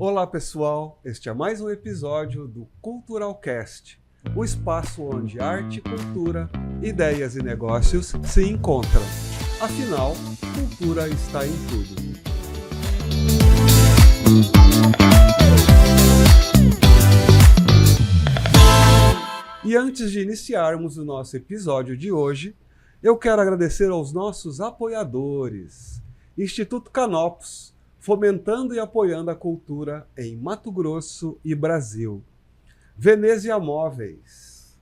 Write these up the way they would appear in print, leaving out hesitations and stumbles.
Olá pessoal, este é mais um episódio do Culturalcast, o espaço onde arte, cultura, ideias e negócios se encontram. Afinal, cultura está em tudo. E antes de iniciarmos o nosso episódio de hoje, eu quero agradecer aos nossos apoiadores. Instituto Canopus, fomentando e apoiando a cultura em Mato Grosso e Brasil. Venezia Móveis.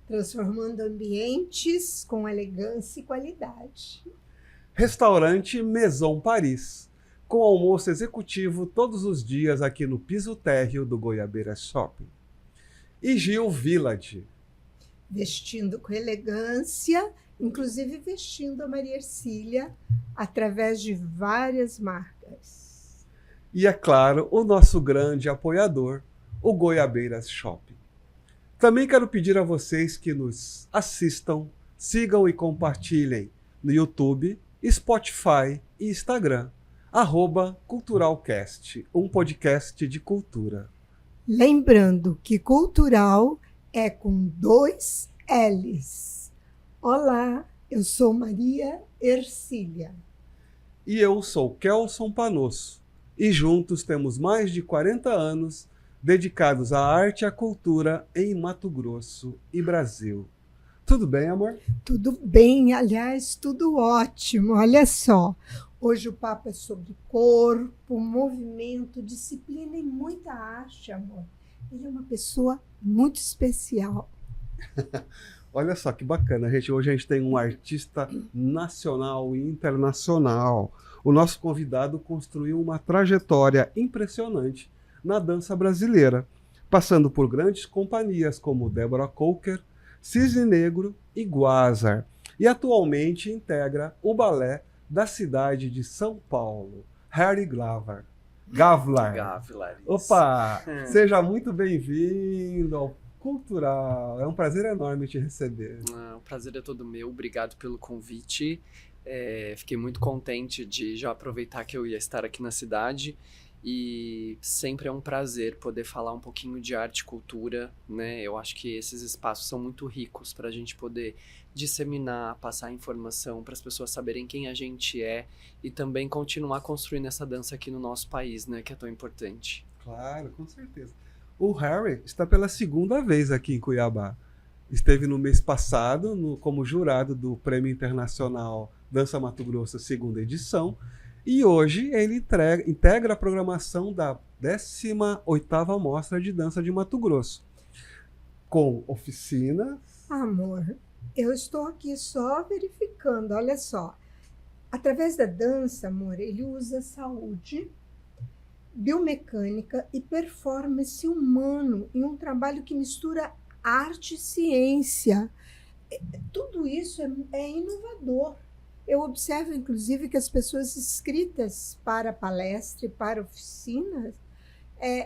Transformando ambientes com elegância e qualidade. Restaurante Maison Paris, com almoço executivo todos os dias aqui no piso térreo do Goiabeira Shopping. E Gil Village. Vestindo com elegância, inclusive vestindo a Maria Ercília, através de várias marcas. E, é claro, o nosso grande apoiador, o Goiabeiras Shopping. Também quero pedir a vocês que nos assistam, sigam e compartilhem no YouTube, Spotify e Instagram, @Culturalcast, um podcast de cultura. Lembrando que cultural é com 2 L's. Olá, eu sou Maria Ercília. E eu sou Kelson Panosso. E juntos temos mais de 40 anos dedicados à arte e à cultura em Mato Grosso e Brasil. Tudo bem, amor? Tudo bem, aliás, tudo ótimo. Olha só, hoje o papo é sobre corpo, movimento, disciplina e muita arte, amor. Ele é uma pessoa muito especial. Olha só que bacana, hoje a gente tem um artista nacional e internacional. O nosso convidado construiu uma trajetória impressionante na dança brasileira, passando por grandes companhias como Débora Coker, Cisne Negro e Guázar, e atualmente integra o balé da cidade de São Paulo, Harry Gavlar. Opa! Seja muito bem-vindo ao Cultural. É um prazer enorme te receber. O prazer é todo meu. Obrigado pelo convite. Fiquei muito contente de já aproveitar que eu ia estar aqui na cidade. E sempre é um prazer poder falar um pouquinho de arte e cultura, né? Eu acho que esses espaços são muito ricos para a gente poder disseminar, passar informação para as pessoas saberem quem a gente é e também continuar construindo essa dança aqui no nosso país, né? Que é tão importante. Claro, com certeza. O Harry está pela segunda vez aqui em Cuiabá. Esteve no mês passado como jurado do Prêmio Internacional Dança Mato Grosso, segunda edição. E hoje ele integra a programação da 18ª Mostra de Dança de Mato Grosso, com oficinas. Amor, eu estou aqui só verificando, olha só. Através da dança, amor, ele usa saúde, biomecânica e performance humano em um trabalho que mistura arte e ciência. Tudo isso é inovador. Eu observo, inclusive, que as pessoas inscritas para palestra e para oficinas,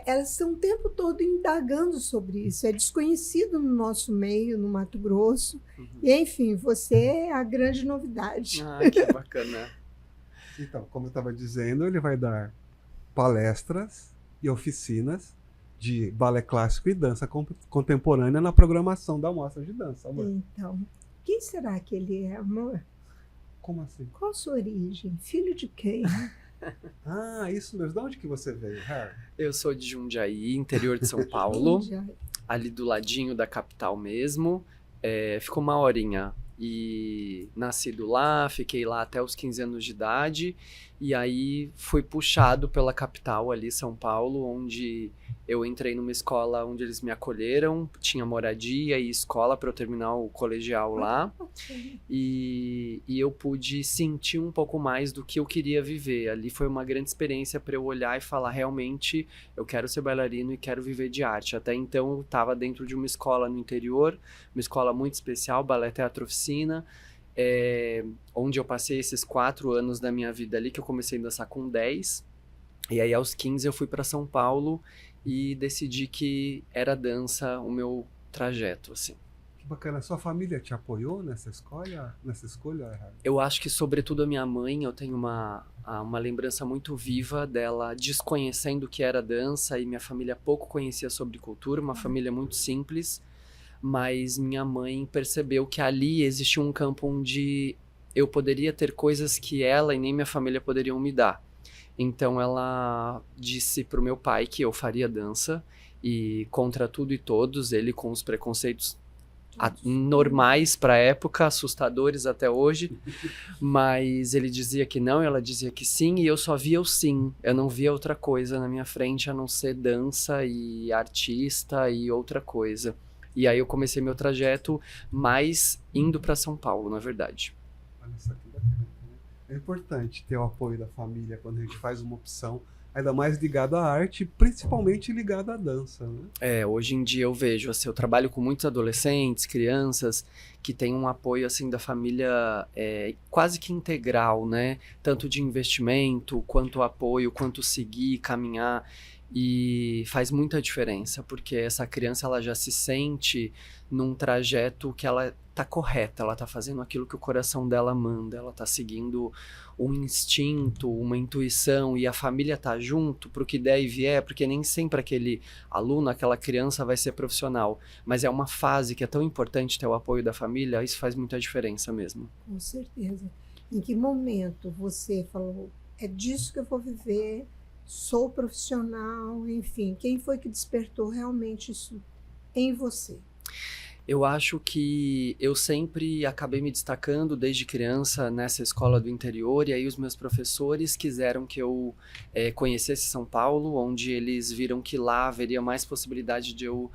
elas estão o tempo todo indagando sobre isso. É desconhecido no nosso meio, no Mato Grosso. Uhum. E, enfim, você é a grande novidade. Que bacana. Então, como eu estava dizendo, ele vai dar palestras e oficinas de balé clássico e dança contemporânea na programação da Mostra de Dança, amor. Então, quem será que ele é, amor? Como assim? Qual a sua origem? Filho de quem? Isso mesmo. De onde que você veio, Harry? Eu sou de Jundiaí, interior de São Paulo, ali do ladinho da capital mesmo. Ficou uma horinha. E nascido lá, fiquei lá até os 15 anos de idade. E aí fui puxado pela capital ali, São Paulo, onde eu entrei numa escola onde eles me acolheram. Tinha moradia e escola para eu terminar o colegial lá. E eu pude sentir um pouco mais do que eu queria viver. Ali foi uma grande experiência para eu olhar e falar, realmente, eu quero ser bailarino e quero viver de arte. Até então eu estava dentro de uma escola no interior, uma escola muito especial, Balé Teatro Oficina, onde eu passei esses 4 anos da minha vida ali, que eu comecei a dançar com 10. E aí aos 15 eu fui para São Paulo e decidi que era dança o meu trajeto, assim. Que bacana. Sua família te apoiou nessa escolha? Harry? Eu acho que, sobretudo, a minha mãe, eu tenho uma lembrança muito viva dela desconhecendo o que era dança, e minha família pouco conhecia sobre cultura, uma família muito simples, mas minha mãe percebeu que ali existia um campo onde eu poderia ter coisas que ela e nem minha família poderiam me dar. Então ela disse pro meu pai que eu faria dança, e contra tudo e todos, ele com os preconceitos normais para a época, assustadores até hoje, mas ele dizia que não, ela dizia que sim, e eu só via o sim. Eu não via outra coisa na minha frente a não ser dança e artista e outra coisa. E aí eu comecei meu trajeto mais indo para São Paulo, na verdade. Olha só que bacana, né? É importante ter o apoio da família quando a gente faz uma opção, ainda mais ligado à arte, principalmente ligado à dança, né? Hoje em dia eu vejo, assim, eu trabalho com muitos adolescentes, crianças, que têm um apoio, assim, da família quase que integral, né? Tanto de investimento, quanto apoio, quanto seguir, caminhar, e faz muita diferença, porque essa criança, ela já se sente num trajeto que ela tá correta, ela tá fazendo aquilo que o coração dela manda, ela tá seguindo um instinto, uma intuição, e a família tá junto pro que der e vier, porque nem sempre aquele aluno, aquela criança vai ser profissional, mas é uma fase que é tão importante ter o apoio da família, isso faz muita diferença mesmo. Com certeza. Em que momento você falou, é disso que eu vou viver, sou profissional, enfim, quem foi que despertou realmente isso em você? Eu acho que eu sempre acabei me destacando desde criança nessa escola do interior, e aí os meus professores quiseram que eu conhecesse São Paulo, onde eles viram que lá haveria mais possibilidade de eu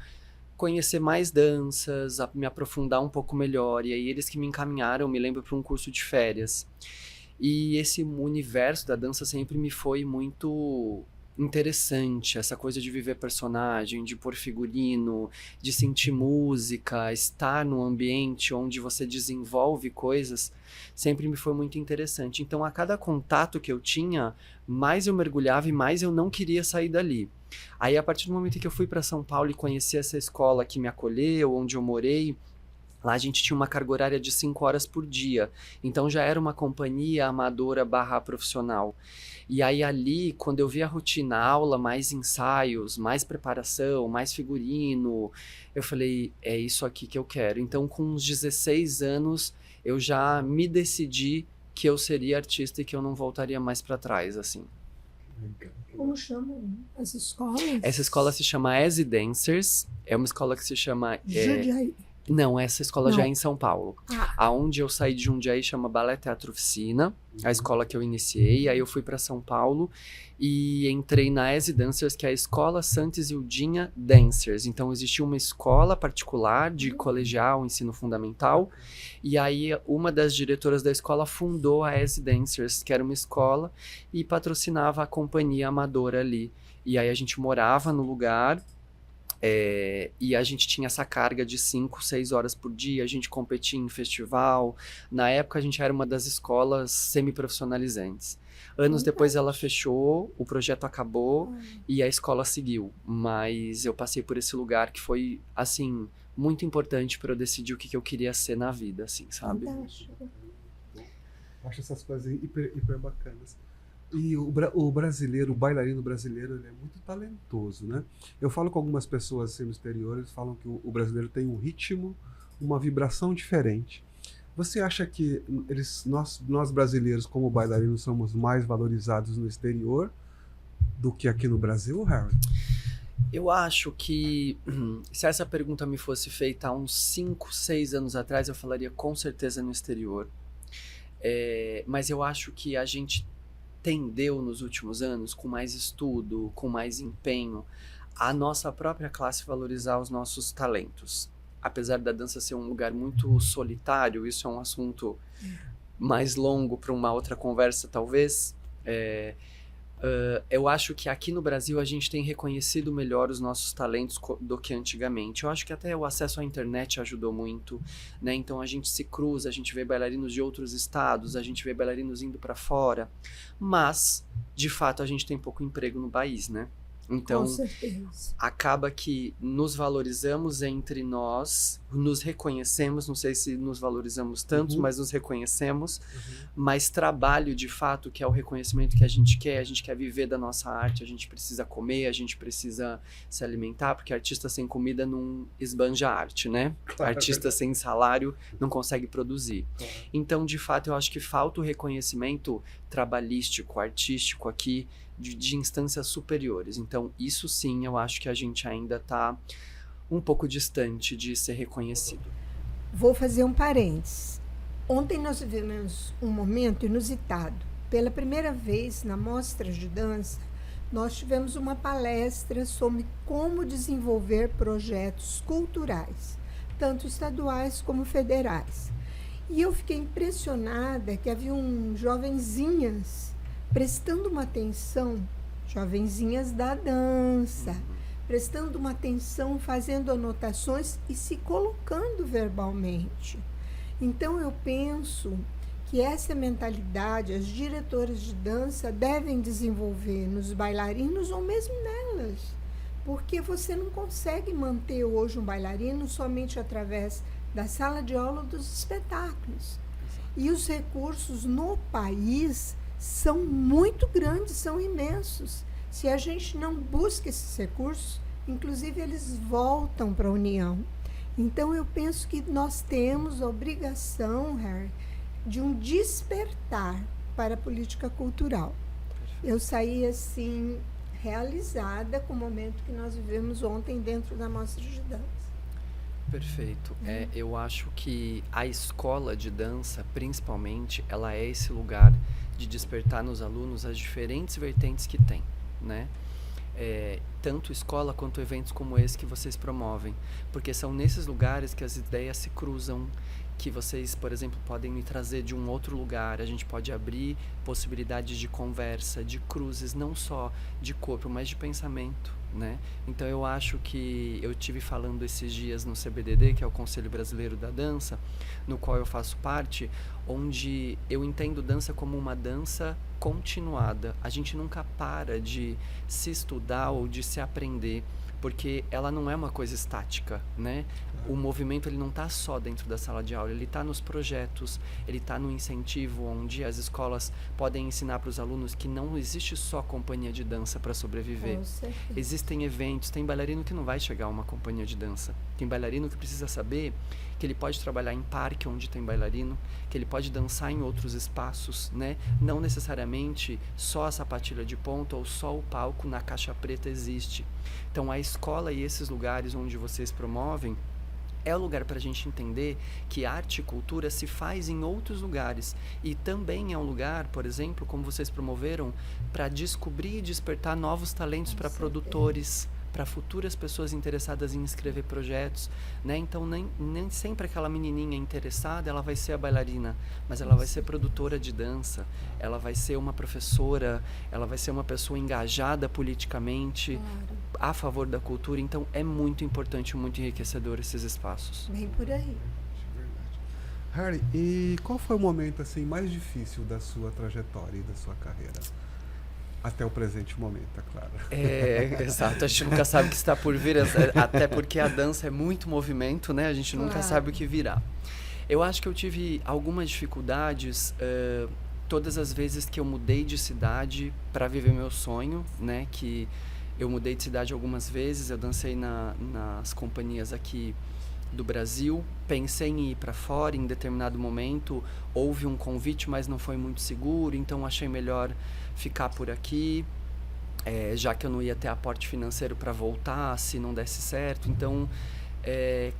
conhecer mais danças, me aprofundar um pouco melhor, e aí eles que me encaminharam, me lembro, para um curso de férias. E esse universo da dança sempre me foi muito interessante, essa coisa de viver personagem, de pôr figurino, de sentir música, estar num ambiente onde você desenvolve coisas, sempre me foi muito interessante. Então, a cada contato que eu tinha, mais eu mergulhava e mais eu não queria sair dali. Aí, a partir do momento que eu fui para São Paulo e conheci essa escola que me acolheu, onde eu morei, lá a gente tinha uma carga horária de 5 horas por dia, então já era uma companhia amadora / profissional. E aí ali, quando eu vi a rotina, aula, mais ensaios, mais preparação, mais figurino, eu falei, é isso aqui que eu quero. Então, com uns 16 anos, eu já me decidi que eu seria artista e que eu não voltaria mais para trás, assim. Como chamam as escolas? Essa escola se chama Easy Dancers, é uma escola que se chama... Jundiaí. Não, essa escola já é em São Paulo. Aonde eu saí de Jundiaí chama Balé Teatro Oficina, a escola que eu iniciei. Aí eu fui para São Paulo e entrei na Easy Dancers, que é a Escola Santos Ildinha Dancers. Então existia uma escola particular de colegial, ensino fundamental. E aí uma das diretoras da escola fundou a Easy Dancers, que era uma escola e patrocinava a companhia amadora ali. E aí a gente morava no lugar... e a gente tinha essa carga de 5, 6 horas por dia, a gente competia em festival. Na época a gente era uma das escolas semi-profissionalizantes. Anos depois ela fechou, o projeto acabou e a escola seguiu. Mas eu passei por esse lugar que foi, assim, muito importante para eu decidir o que eu queria ser na vida, assim, sabe? Fantástico. Acho essas coisas hiper bacanas. E o brasileiro, o bailarino brasileiro, ele é muito talentoso, né? Eu falo com algumas pessoas assim, no exterior, eles falam que o brasileiro tem um ritmo, uma vibração diferente. Você acha que nós brasileiros, como bailarinos, somos mais valorizados no exterior do que aqui no Brasil, Harry? Eu acho que se essa pergunta me fosse feita há uns 5, 6 anos atrás, eu falaria com certeza no exterior. Mas eu acho que a gente tendeu nos últimos anos, com mais estudo, com mais empenho, a nossa própria classe valorizar os nossos talentos. Apesar da dança ser um lugar muito solitário, isso é um assunto mais longo para uma outra conversa, talvez. Eu acho que aqui no Brasil a gente tem reconhecido melhor os nossos talentos do que antigamente. Eu acho que até o acesso à internet ajudou muito, né? Então a gente se cruza, a gente vê bailarinos de outros estados, a gente vê bailarinos indo para fora, mas de fato a gente tem pouco emprego no país, né? Então, Com certeza. acaba que nos valorizamos entre nós, nos reconhecemos, não sei se nos valorizamos tanto, mas nos reconhecemos, mas trabalho de fato, que é o reconhecimento que a gente quer viver da nossa arte, a gente precisa comer, a gente precisa se alimentar, porque artista sem comida não esbanja arte, né? Claro. Artista sem salário não consegue produzir. Então, de fato, eu acho que falta o reconhecimento trabalhístico, artístico aqui, de instâncias superiores. Então, isso sim, eu acho que a gente ainda está um pouco distante de ser reconhecido. Vou fazer um parênteses. Ontem nós vivemos um momento inusitado. Pela primeira vez na Mostra de Dança, nós tivemos uma palestra sobre como desenvolver projetos culturais, tanto estaduais como federais. E eu fiquei impressionada que haviam jovenzinhas prestando uma atenção, jovenzinhas da dança, prestando uma atenção, fazendo anotações e se colocando verbalmente. Então eu penso que essa mentalidade as diretoras de dança devem desenvolver nos bailarinos ou mesmo nelas, porque você não consegue manter hoje um bailarino somente através da sala de aula dos espetáculos. E os recursos no país são muito grandes, são imensos. Se a gente não busca esses recursos, inclusive eles voltam para a União. Então eu penso que nós temos a obrigação, Harry, de um despertar para a política cultural. Eu saí assim realizada com o momento que nós vivemos ontem dentro da Mostra de Dança. Perfeito. Eu acho que a escola de dança, principalmente, ela é esse lugar de despertar nos alunos as diferentes vertentes que tem, né? Tanto escola quanto eventos como esse que vocês promovem, porque são nesses lugares que as ideias se cruzam, que vocês, por exemplo, podem me trazer de um outro lugar, a gente pode abrir possibilidades de conversa, de cruzes, não só de corpo, mas de pensamento, né? Então eu acho que eu tive falando esses dias no CBDD, que é o Conselho Brasileiro da Dança, no qual eu faço parte, onde eu entendo dança como uma dança continuada. A gente nunca para de se estudar ou de se aprender, porque ela não é uma coisa estática, né? O movimento ele não está só dentro da sala de aula, ele está nos projetos, ele está no incentivo, onde as escolas podem ensinar para os alunos que não existe só companhia de dança para sobreviver. Existem eventos, tem bailarino que não vai chegar a uma companhia de dança, tem bailarino que precisa saber que ele pode trabalhar em parque onde tem bailarino, que ele pode dançar em outros espaços, né? Não necessariamente só a sapatilha de ponta ou só o palco na caixa preta existe. Então a escola e esses lugares onde vocês promovem é o lugar para a gente entender que arte e cultura se faz em outros lugares. E também é um lugar, por exemplo, como vocês promoveram, para descobrir e despertar novos talentos para produtores, para futuras pessoas interessadas em escrever projetos, né? Então nem sempre aquela menininha interessada ela vai ser a bailarina, mas ela vai ser produtora de dança, ela vai ser uma professora, ela vai ser uma pessoa engajada politicamente, a favor da cultura. Então é muito importante, muito enriquecedor esses espaços. Bem por aí. Harry, e qual foi o momento assim mais difícil da sua trajetória e da sua carreira? Até o presente momento, é claro. Exato. A gente nunca sabe o que está por vir, até porque a dança é muito movimento, né? A gente nunca sabe o que virá. Eu acho que eu tive algumas dificuldades todas as vezes que eu mudei de cidade para viver meu sonho, né? Que eu mudei de cidade algumas vezes, eu dancei nas companhias aqui do Brasil, pensei em ir para fora em determinado momento, houve um convite, mas não foi muito seguro, então achei melhor ficar por aqui, já que eu não ia ter aporte financeiro para voltar se não desse certo. Então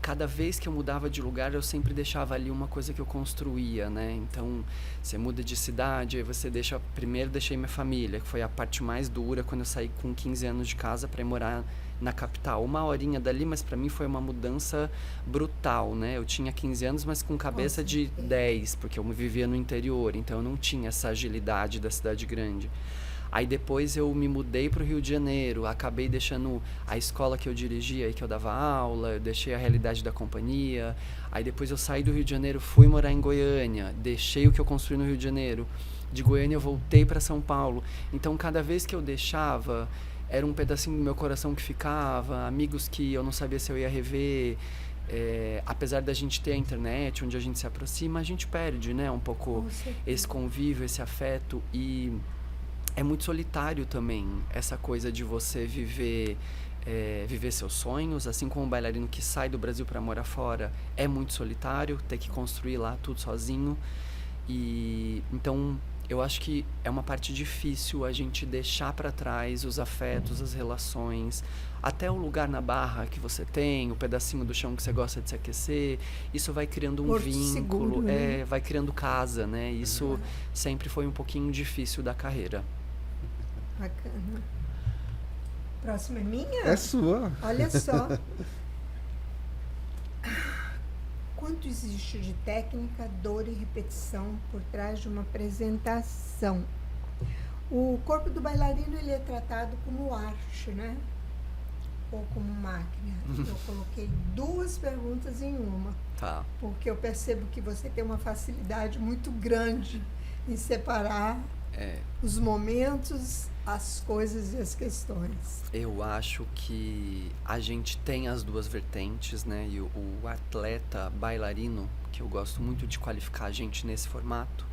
cada vez que eu mudava de lugar eu sempre deixava ali uma coisa que eu construía, né? Então você muda de cidade, aí você primeiro deixei minha família, que foi a parte mais dura, quando eu saí com 15 anos de casa para ir morar na capital, 1 horinha dali, mas para mim foi uma mudança brutal, né? Eu tinha 15 anos, mas com cabeça de 10, porque eu vivia no interior, então eu não tinha essa agilidade da cidade grande. Aí depois eu me mudei para o Rio de Janeiro, acabei deixando a escola que eu dirigia e que eu dava aula, eu deixei a realidade da companhia. Aí depois eu saí do Rio de Janeiro, fui morar em Goiânia, deixei o que eu construí no Rio de Janeiro. De Goiânia eu voltei para São Paulo. Então cada vez que eu deixava, era um pedacinho do meu coração que ficava, amigos que eu não sabia se eu ia rever. Apesar da gente ter a internet, onde a gente se aproxima, a gente perde, né, um pouco esse convívio, esse afeto, e é muito solitário também essa coisa de você viver seus sonhos, assim como um bailarino que sai do Brasil para morar fora, é muito solitário, ter que construir lá tudo sozinho. E então eu acho que é uma parte difícil a gente deixar para trás os afetos, as relações, até o lugar na barra que você tem, o pedacinho do chão que você gosta de se aquecer. Isso vai criando um Porto vínculo, seguro, né? vai criando casa, né? Isso sempre foi um pouquinho difícil da carreira. Bacana. Próxima é minha? É sua. Olha só. Quanto existe de técnica, dor e repetição por trás de uma apresentação? O corpo do bailarino ele é tratado como arte, né? Ou como máquina. Eu coloquei 2 perguntas em uma, Tá. porque eu percebo que você tem uma facilidade muito grande em separar os momentos, as coisas e as questões. Eu acho que a gente tem as duas vertentes, né? E o atleta bailarino, que eu gosto muito de qualificar a gente nesse formato,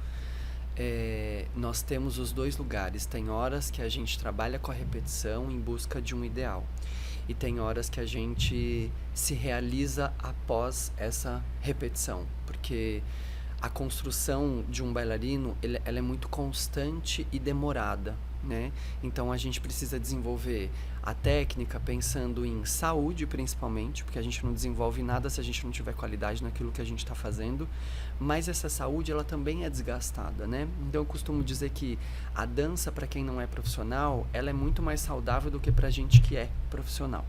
nós temos os 2 lugares. Tem horas que a gente trabalha com a repetição em busca de um ideal. E tem horas que a gente se realiza após essa repetição. Porque a construção de um bailarino, ela é muito constante e demorada, né? Então a gente precisa desenvolver a técnica pensando em saúde principalmente, porque a gente não desenvolve nada se a gente não tiver qualidade naquilo que a gente está fazendo, mas essa saúde ela também é desgastada, né? Então eu costumo dizer que a dança, para quem não é profissional, ela é muito mais saudável do que para a gente que é profissional.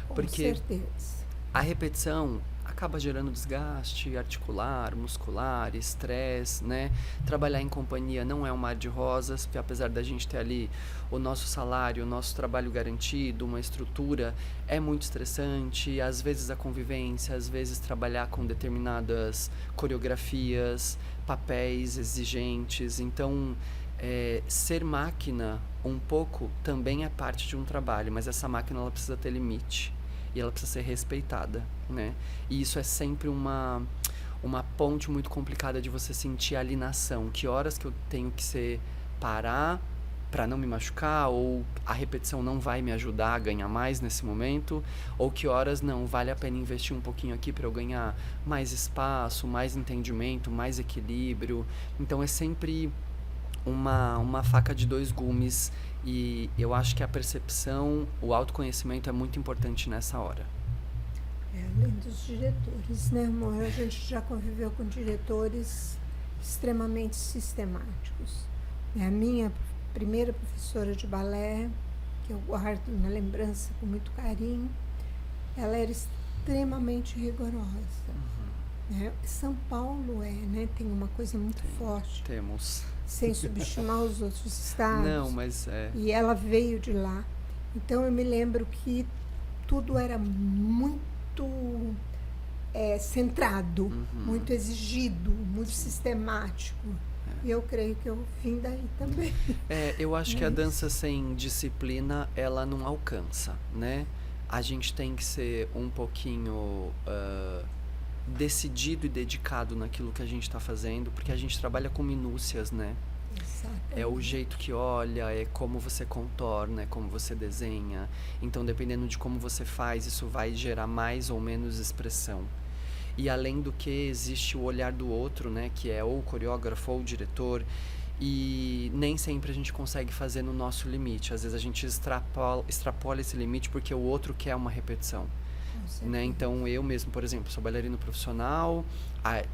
Com Porque certeza. a repetição acaba gerando desgaste articular, muscular, estresse, né? Trabalhar em companhia não é um mar de rosas, porque apesar da gente ter ali o nosso salário, o nosso trabalho garantido, uma estrutura, é muito estressante. Às vezes a convivência, às vezes trabalhar com determinadas coreografias, papéis exigentes. Então, ser máquina um pouco também é parte de um trabalho, mas essa máquina ela precisa ter limite. E ela precisa ser respeitada, né? E isso é sempre uma ponte muito complicada de você sentir a alienação. Que horas que eu tenho que parar para não me machucar, ou a repetição não vai me ajudar a ganhar mais nesse momento, ou que horas não, vale a pena investir um pouquinho aqui para eu ganhar mais espaço, mais entendimento, mais equilíbrio. Então é sempre uma faca de 2 gumes. E eu acho que a percepção, o autoconhecimento é muito importante nessa hora. Além dos diretores, né, amor? A gente já conviveu com diretores extremamente sistemáticos. A minha primeira professora de balé, que eu guardo na lembrança com muito carinho, ela era extremamente rigorosa. São Paulo né, tem uma coisa muito forte. Temos. Sem subestimar os outros estados. Não, mas E ela veio de lá. Então eu me lembro que tudo era muito centrado, muito exigido, muito sistemático. E eu creio que eu vim daí também. Eu acho que a dança sem disciplina, ela não alcança, né? A gente tem que ser um pouquinho decidido e dedicado naquilo que a gente está fazendo, porque a gente trabalha com minúcias, né? Exatamente. É o jeito que olha, é como você contorna, é como você desenha. Então, dependendo de como você faz, isso vai gerar mais ou menos expressão. E além do que, existe o olhar do outro, né? Que é ou o coreógrafo ou o diretor. E nem sempre a gente consegue fazer no nosso limite. Às vezes a gente extrapola esse limite porque o outro quer uma repetição. Né? Então eu mesmo, por exemplo, sou bailarino profissional,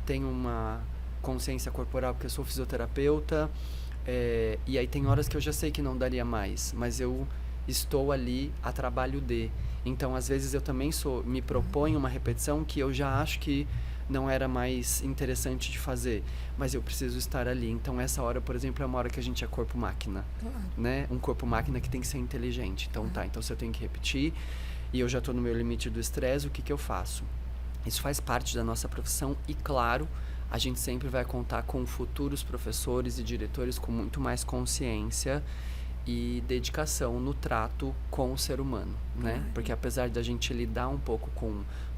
tenho uma consciência corporal porque eu sou fisioterapeuta, e aí tem horas que eu já sei que não daria mais, mas eu estou ali a trabalho de. Então às vezes eu também me proponho uma repetição que eu já acho que não era mais interessante de fazer, mas eu preciso estar ali. Então essa hora, por exemplo, é uma hora que a gente é corpo-máquina, né? Um corpo-máquina que tem que ser inteligente. Então então se eu tenho que repetir e eu já estou no meu limite do estresse, o que eu faço? Isso faz parte da nossa profissão e, claro, a gente sempre vai contar com futuros professores e diretores com muito mais consciência e dedicação no trato com o ser humano, né? Porque apesar da gente lidar um pouco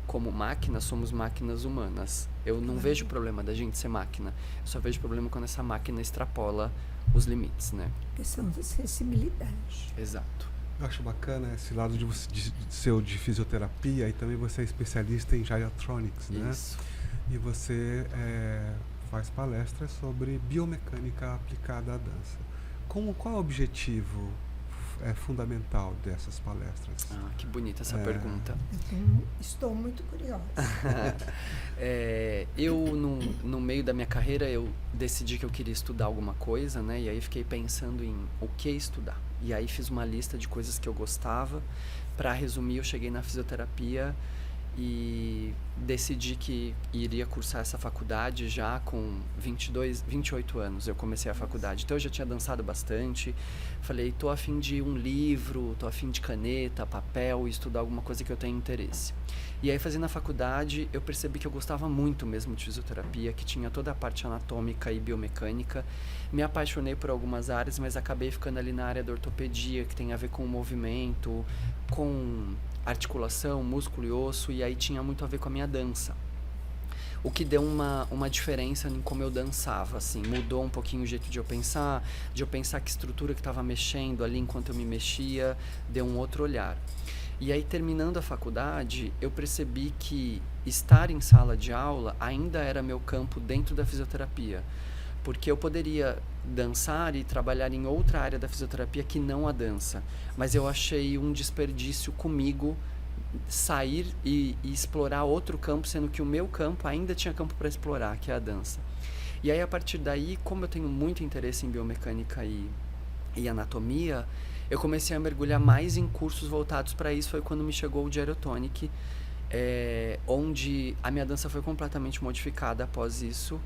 como máquina, somos máquinas humanas. Eu não vejo problema da gente ser máquina. Eu só vejo problema quando essa máquina extrapola os limites, né? Questão de sensibilidade. Exato. Eu acho bacana esse lado de seu de fisioterapia e também você é especialista em gyratronics, né? Isso. E você faz palestras sobre biomecânica aplicada à dança. Qual é o objetivo fundamental dessas palestras? Ah, que bonita essa pergunta. Estou muito curiosa. Eu, no meio da minha carreira, eu decidi que eu queria estudar alguma coisa, né? E aí fiquei pensando em o que estudar. E aí fiz uma lista de coisas que eu gostava. Para resumir, eu cheguei na fisioterapia e decidi que iria cursar essa faculdade já com 28 anos. Eu comecei a faculdade. Então eu já tinha dançado bastante. Falei, tô a fim de um livro, tô a fim de caneta, papel, estudar alguma coisa que eu tenha interesse. E aí, fazendo a faculdade, eu percebi que eu gostava muito mesmo de fisioterapia, que tinha toda a parte anatômica e biomecânica. Me apaixonei por algumas áreas, mas acabei ficando ali na área da ortopedia, que tem a ver com o movimento, com articulação, músculo e osso, e aí tinha muito a ver com a minha dança. O que deu uma diferença em como eu dançava, assim, mudou um pouquinho o jeito de eu pensar que estrutura que estava mexendo ali enquanto eu me mexia, deu um outro olhar. E aí, terminando a faculdade, eu percebi que estar em sala de aula ainda era meu campo dentro da fisioterapia, porque eu poderia dançar e trabalhar em outra área da fisioterapia que não a dança, mas eu achei um desperdício comigo sair e explorar outro campo, sendo que o meu campo ainda tinha campo para explorar, que é a dança. E aí, a partir daí, como eu tenho muito interesse em biomecânica e anatomia, eu comecei a mergulhar mais em cursos voltados para isso. Foi quando me chegou o Gyrotonic, onde a minha dança foi completamente modificada após isso.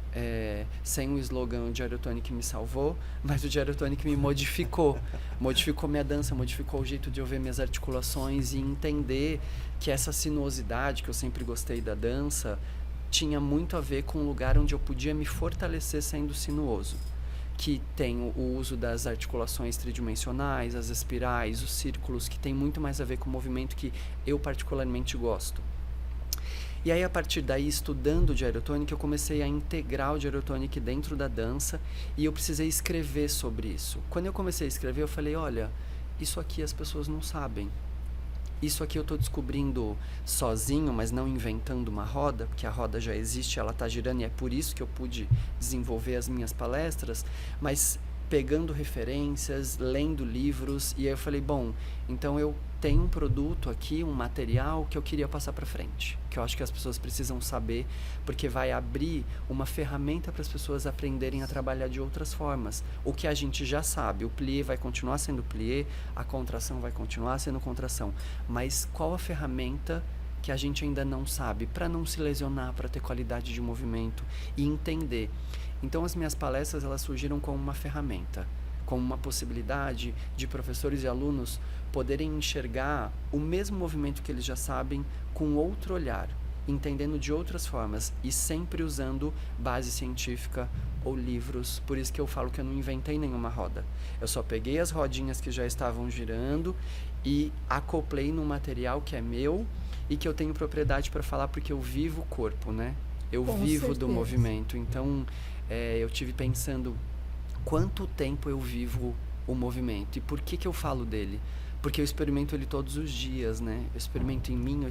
Sem o slogan "o Gyrotonic me salvou", mas o Gyrotonic me modificou. Modificou minha dança, modificou o jeito de eu ver minhas articulações e entender que essa sinuosidade que eu sempre gostei da dança tinha muito a ver com um lugar onde eu podia me fortalecer sendo sinuoso, que tem o uso das articulações tridimensionais, as espirais, os círculos, que tem muito mais a ver com o movimento que eu particularmente gosto. E aí, a partir daí, estudando o Gyrotonic, eu comecei a integrar o Gyrotonic dentro da dança e eu precisei escrever sobre isso. Quando eu comecei a escrever, eu falei, olha, isso aqui as pessoas não sabem. Isso aqui eu estou descobrindo sozinho, mas não inventando uma roda, porque a roda já existe, ela está girando e é por isso que eu pude desenvolver as minhas palestras, mas pegando referências, lendo livros, e aí eu falei, bom, então eu tenho um produto aqui, um material que eu queria passar para frente, que eu acho que as pessoas precisam saber, porque vai abrir uma ferramenta para as pessoas aprenderem a trabalhar de outras formas. O que a gente já sabe, o plié vai continuar sendo plié, a contração vai continuar sendo contração, mas qual a ferramenta que a gente ainda não sabe, para não se lesionar, para ter qualidade de movimento e entender. Então, as minhas palestras, elas surgiram como uma ferramenta, como uma possibilidade de professores e alunos poderem enxergar o mesmo movimento que eles já sabem com outro olhar, entendendo de outras formas e sempre usando base científica ou livros. Por isso que eu falo que eu não inventei nenhuma roda. Eu só peguei as rodinhas que já estavam girando e acoplei num material que é meu e que eu tenho propriedade para falar, porque eu vivo o corpo, né? Eu vivo do movimento. Então, eu tive pensando quanto tempo eu vivo o movimento e por que eu falo dele. Porque eu experimento ele todos os dias, né? Eu experimento em mim, eu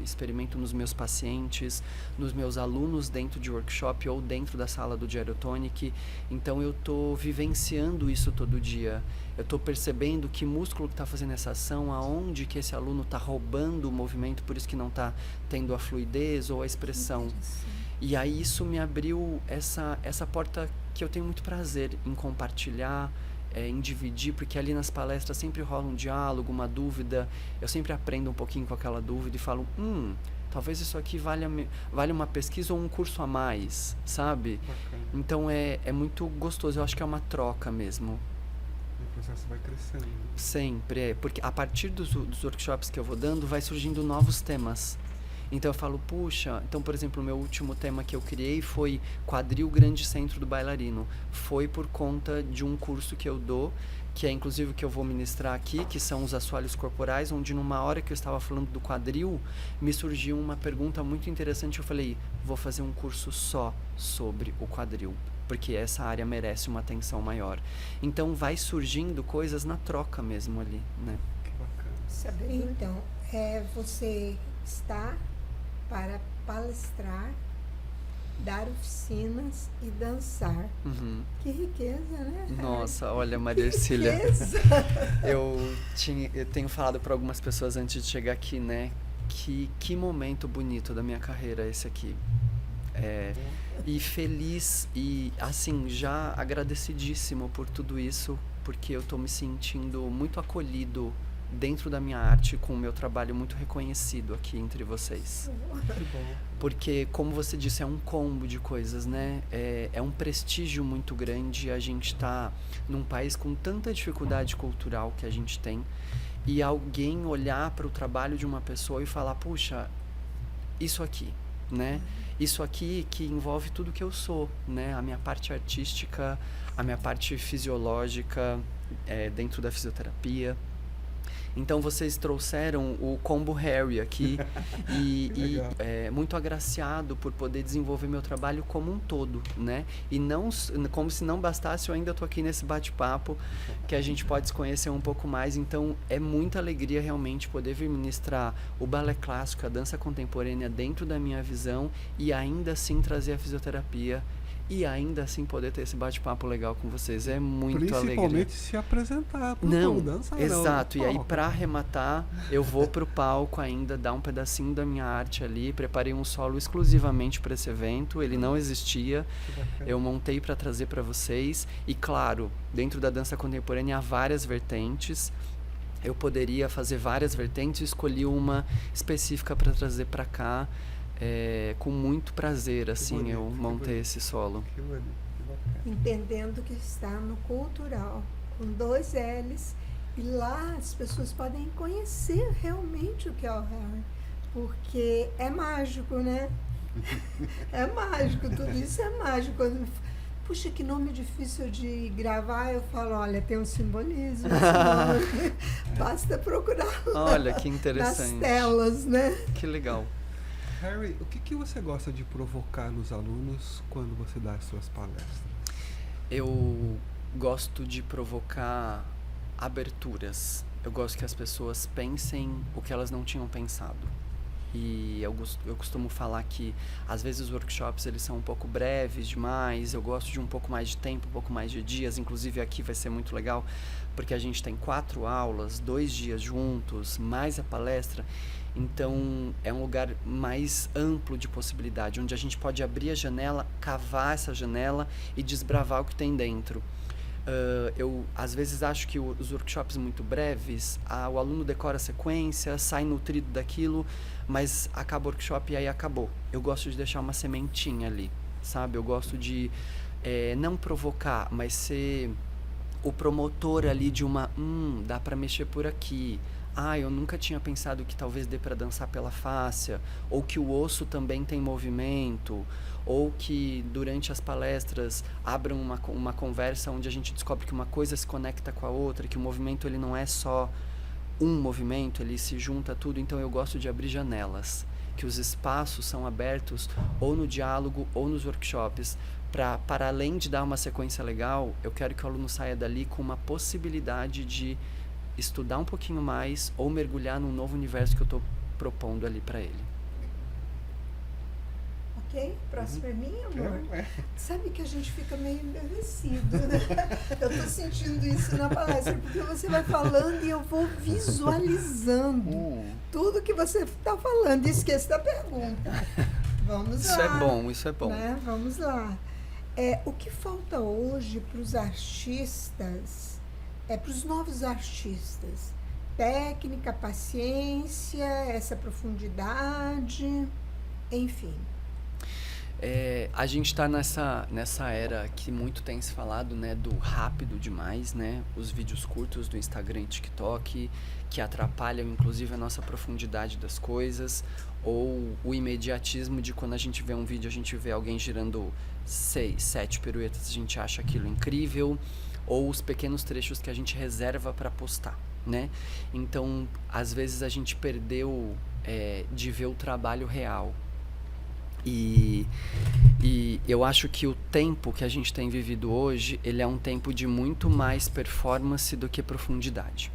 experimento nos meus pacientes, nos meus alunos dentro de workshop ou dentro da sala do Gyrotonic. Então eu estou vivenciando isso todo dia. Eu estou percebendo que músculo que está fazendo essa ação, aonde que esse aluno está roubando o movimento, por isso que não está tendo a fluidez ou a expressão. E aí isso me abriu essa porta que eu tenho muito prazer em compartilhar, em dividir, porque ali nas palestras sempre rola um diálogo, uma dúvida, eu sempre aprendo um pouquinho com aquela dúvida e falo, talvez isso aqui vale uma pesquisa ou um curso a mais, sabe? Bacana. Então é muito gostoso, eu acho que é uma troca mesmo. O processo vai crescendo. Sempre, porque a partir dos workshops que eu vou dando, vai surgindo novos temas. Então eu falo, puxa, então por exemplo, o meu último tema que eu criei foi quadril grande centro do bailarino. Foi por conta de um curso que eu dou, que é inclusive o que eu vou ministrar aqui, que são os assoalhos corporais, onde numa hora que eu estava falando do quadril, me surgiu uma pergunta muito interessante. Eu falei, vou fazer um curso só sobre o quadril, porque essa área merece uma atenção maior. Então vai surgindo coisas na troca mesmo ali, né? Que bacana. Saber, então, você está para palestrar, dar oficinas e dançar. Uhum. Que riqueza, né? Nossa, olha, Maria Ercília, Riqueza. eu tenho falado para algumas pessoas antes de chegar aqui, né? Que momento bonito da minha carreira esse aqui. E feliz e, assim, já agradecidíssimo por tudo isso, porque eu tô me sentindo muito acolhido dentro da minha arte, com o meu trabalho muito reconhecido aqui entre vocês. Que bom. Porque, como você disse, é um combo de coisas, né? É um prestígio muito grande a gente tá num país com tanta dificuldade cultural que a gente tem, e alguém olhar para o trabalho de uma pessoa e falar, puxa, isso aqui, né? Isso aqui que envolve tudo que eu sou, né? A minha parte artística, a minha parte fisiológica, dentro da fisioterapia. Então vocês trouxeram o combo Harry aqui e muito agraciado por poder desenvolver meu trabalho como um todo, né? E não, como se não bastasse, eu ainda tô aqui nesse bate-papo que a gente pode se conhecer um pouco mais. Então é muita alegria realmente poder vir ministrar o balé clássico, a dança contemporânea dentro da minha visão e ainda assim trazer a fisioterapia. E ainda assim poder ter esse bate-papo legal com vocês. É muito alegria. Principalmente se apresentar pro Não, dançar. exato. E aí, pra arrematar, eu vou pro palco ainda, dar um pedacinho da minha arte ali. Preparei um solo exclusivamente para esse evento. Ele não existia. Eu montei para trazer para vocês. E claro, dentro da dança contemporânea há várias vertentes. Eu poderia fazer várias vertentes. Escolhi uma específica para trazer para cá. Com muito prazer, assim, bonito, eu montei esse solo. Que bonito, que bacana. Entendendo que está no cultural, com 2 L's, e lá as pessoas podem conhecer realmente o que é o Harry, porque é mágico, né? É mágico, tudo isso é mágico. Quando, puxa, que nome difícil de gravar, eu falo, olha, tem um simbolismo, esse nome. Basta procurar Olha, que interessante. nas telas, né? Que legal. Harry, o que você gosta de provocar nos alunos quando você dá as suas palestras? Eu gosto de provocar aberturas. Eu gosto que as pessoas pensem o que elas não tinham pensado. E eu costumo falar que às vezes os workshops eles são um pouco breves demais. Eu gosto de um pouco mais de tempo, um pouco mais de dias. Inclusive aqui vai ser muito legal porque a gente tem 4 aulas, 2 dias juntos, mais a palestra. Então é um lugar mais amplo de possibilidade, onde a gente pode abrir a janela, cavar essa janela e desbravar o que tem dentro. Eu às vezes acho que os workshops muito breves, o aluno decora a sequência, sai nutrido daquilo, mas acaba o workshop e aí acabou. Eu gosto de deixar uma sementinha ali, sabe? Eu gosto de não provocar, mas ser o promotor ali de dá para mexer por aqui. Eu nunca tinha pensado que talvez dê para dançar pela fáscia, ou que o osso também tem movimento, ou que durante as palestras abram uma conversa onde a gente descobre que uma coisa se conecta com a outra, que o movimento ele não é só um movimento, ele se junta tudo. Então eu gosto de abrir janelas, que os espaços são abertos ou no diálogo ou nos workshops, para além de dar uma sequência legal, eu quero que o aluno saia dali com uma possibilidade de estudar um pouquinho mais ou mergulhar num novo universo que eu estou propondo ali para ele. Ok? Próximo é minha, amor? Sabe que a gente fica meio embevecido, né? Eu estou sentindo isso na palestra, porque você vai falando e eu vou visualizando tudo que você está falando. Esqueça da pergunta. Vamos lá. Isso é bom, isso é bom. Né? Vamos lá. O que falta hoje para os artistas, para os novos artistas? Técnica, paciência, essa profundidade, enfim. A gente está nessa era que muito tem se falado, né, do rápido demais, né? Os vídeos curtos do Instagram e TikTok, que atrapalham inclusive a nossa profundidade das coisas, ou o imediatismo de quando a gente vê um vídeo, a gente vê alguém girando 6, 7 piruetas, a gente acha aquilo incrível, ou os pequenos trechos que a gente reserva para postar, né? Então, às vezes a gente perdeu de ver o trabalho real. E eu acho que o tempo que a gente tem vivido hoje, ele é um tempo de muito mais performance do que profundidade.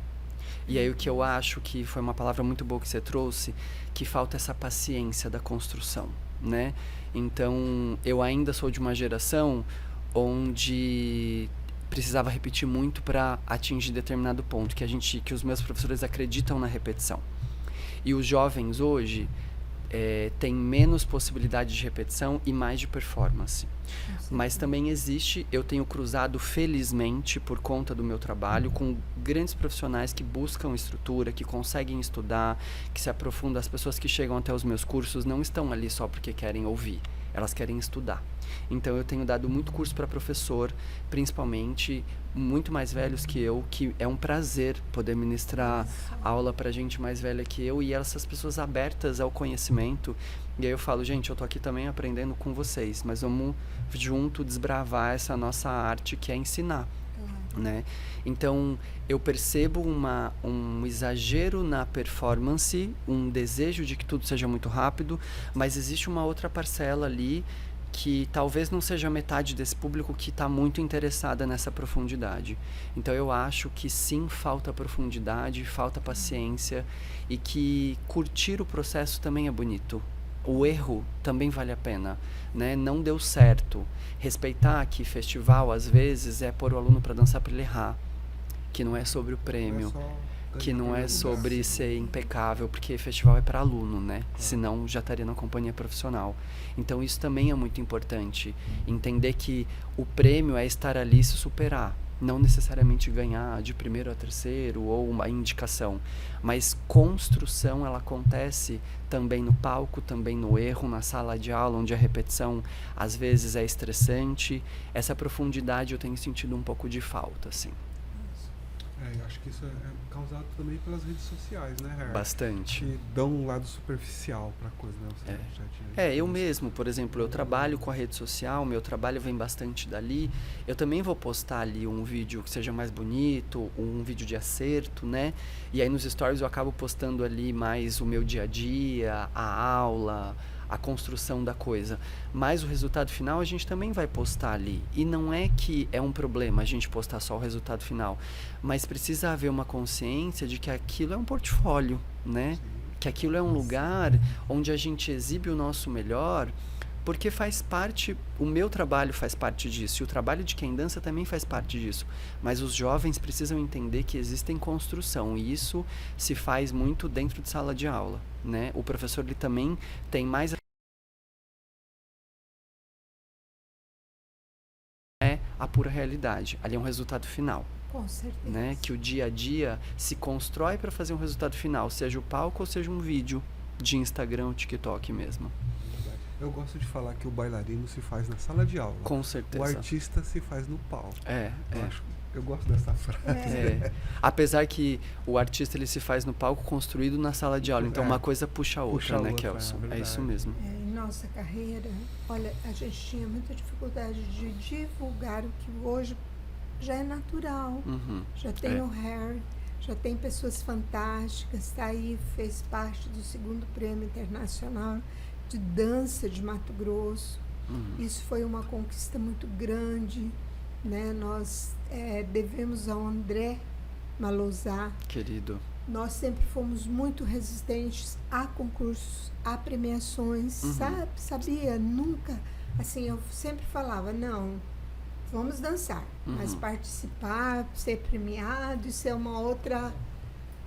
E aí o que eu acho que foi uma palavra muito boa que você trouxe, que falta essa paciência da construção, né? Então, eu ainda sou de uma geração onde precisava repetir muito para atingir determinado ponto, que os meus professores acreditam na repetição. E os jovens hoje tem menos possibilidade de repetição e mais de performance. Mas também eu tenho cruzado, felizmente, por conta do meu trabalho, com grandes profissionais que buscam estrutura, que conseguem estudar, que se aprofundam. As pessoas que chegam até os meus cursos não estão ali só porque querem ouvir, elas querem estudar. Então eu tenho dado muito curso para professor, principalmente muito mais velhos que eu, que é um prazer poder ministrar aula para gente mais velha que eu, e essas pessoas abertas ao conhecimento. E aí eu falo, gente, eu tô aqui também aprendendo com vocês, mas vamos junto desbravar essa nossa arte que é ensinar, né? Então eu percebo um exagero na performance, um desejo de que tudo seja muito rápido, mas existe uma outra parcela ali que talvez não seja metade desse público que está muito interessada nessa profundidade. Então eu acho que sim, falta profundidade, falta paciência, e que curtir o processo também é bonito. O erro também vale a pena, né? Não deu certo. Respeitar que festival, às vezes, é pôr o aluno para dançar para ele errar, que não é sobre o prêmio, que não é sobre ser impecável, porque festival é para aluno, né? Senão já estaria na companhia profissional. Então isso também é muito importante, entender que o prêmio é estar ali e se superar, não necessariamente ganhar de primeiro a terceiro ou uma indicação, mas construção ela acontece também no palco, também no erro, na sala de aula, onde a repetição às vezes é estressante. Essa profundidade eu tenho sentido um pouco de falta, assim. Acho que isso é causado também pelas redes sociais, né, Harry? Bastante. Que dão um lado superficial para a coisa, né? Eu mesmo, por exemplo, eu trabalho com a rede social, meu trabalho vem bastante dali. Eu também vou postar ali um vídeo que seja mais bonito, um vídeo de acerto, né? E aí nos stories eu acabo postando ali mais o meu dia a dia, a aula, a construção da coisa. Mas o resultado final a gente também vai postar ali. E não é que é um problema a gente postar só o resultado final, mas precisa haver uma consciência de que aquilo é um portfólio, né? Que aquilo é um lugar onde a gente exibe o nosso melhor, porque faz parte, o meu trabalho faz parte disso, e o trabalho de quem dança também faz parte disso. Mas os jovens precisam entender que existem construção, e isso se faz muito dentro de sala de aula, né? O professor ele também tem mais a pura realidade. Ali é um resultado final. Com certeza. Né? Que o dia a dia se constrói para fazer um resultado final, seja o palco ou seja um vídeo de Instagram ou TikTok mesmo. Eu gosto de falar que o bailarino se faz na sala de aula. Com certeza. O artista se faz no palco. Eu gosto dessa frase. Apesar que o artista ele se faz no palco construído na sala de aula. Então uma coisa puxa a outra, né, Kelson? É isso mesmo. Em nossa carreira, olha, a gente tinha muita dificuldade de divulgar o que hoje já é natural. Já tem o Harry, já tem pessoas fantásticas, está aí, fez parte do 2º Prêmio Internacional de Dança de Mato Grosso. Isso foi uma conquista muito grande, né? Nós devemos ao André Malozar. Querido. Nós sempre fomos muito resistentes a concursos, a premiações, sabia? Nunca, assim, eu sempre falava, não, vamos dançar, mas participar, ser premiado, isso é uma outra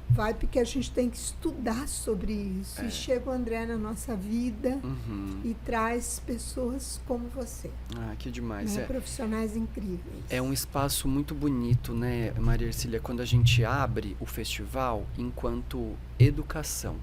vibe que a gente tem que estudar sobre isso. E chega o André na nossa vida e traz pessoas como você. Que demais. Né? Profissionais incríveis. É um espaço muito bonito, né, Maria Ercília, quando a gente abre o festival enquanto educação.